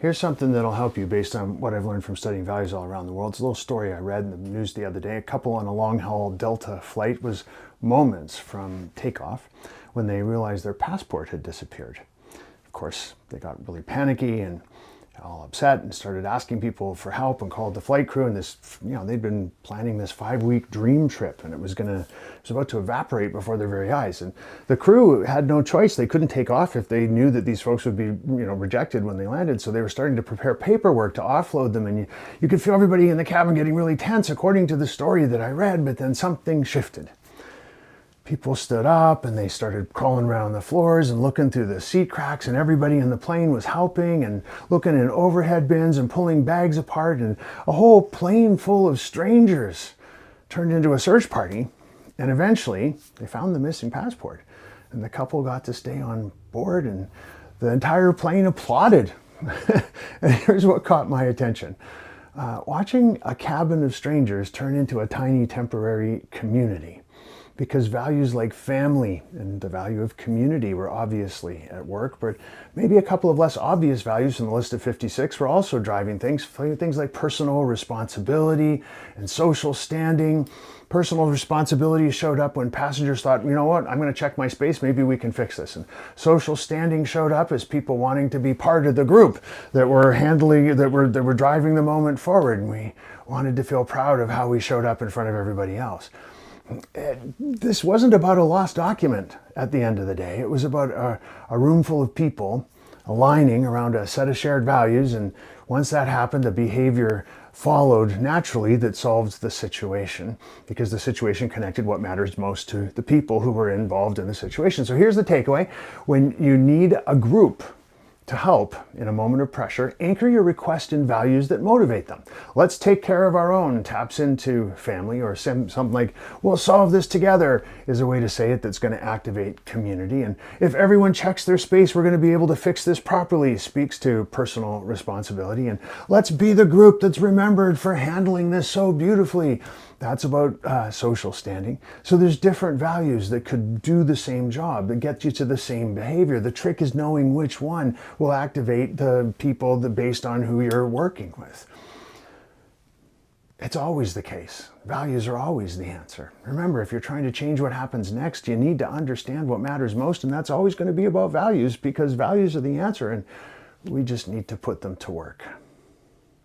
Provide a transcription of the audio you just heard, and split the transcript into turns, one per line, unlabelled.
Here's something that'll help you based on what I've learned from studying values all around the world. It's a little story I read in the news the other day. A couple on a long-haul Delta flight was moments from takeoff when they realized their passport had disappeared. Of course, they got really panicky and all upset and started asking people for help and called the flight crew. And this, they'd been planning this 5-week dream trip, and it was about to evaporate before their very eyes. And the crew had no choice. They couldn't take off if they knew that these folks would be, rejected when they landed. So they were starting to prepare paperwork to offload them. And you could feel everybody in the cabin getting really tense, according to the story that I read. But then something shifted. People stood up and they started crawling around the floors and looking through the seat cracks, and everybody in the plane was helping and looking in overhead bins and pulling bags apart, and a whole plane full of strangers turned into a search party. And eventually they found the missing passport, and the couple got to stay on board, and the entire plane applauded. And here's what caught my attention. Watching a cabin of strangers turn into a tiny temporary community. Because values like family and the value of community were obviously at work, but maybe a couple of less obvious values from the list of 56 were also driving things like personal responsibility and social standing. Personal responsibility showed up when passengers thought, you know what, I'm going to check my space, maybe we can fix this. And social standing showed up as people wanting to be part of the group that were driving the moment forward, and we wanted to feel proud of how we showed up in front of everybody else. This wasn't about a lost document at the end of the day. It was about a room full of people aligning around a set of shared values, and once that happened, the behavior followed naturally that solved the situation, because the situation connected what matters most to the people who were involved in the situation. So here's the takeaway. When you need a group to help in a moment of pressure, anchor your request in values that motivate them. Let's take care of our own taps into family, or something like, we'll solve this together is a way to say it that's going to activate community. And if everyone checks their space, we're going to be able to fix this properly speaks to personal responsibility. And let's be the group that's remembered for handling this so beautifully. That's about social standing. So there's different values that could do the same job, that get you to the same behavior. The trick is knowing which one will activate the people based on who you're working with. It's always the case. Values are always the answer. Remember, if you're trying to change what happens next, you need to understand what matters most, and that's always going to be about values, because values are the answer, and we just need to put them to work.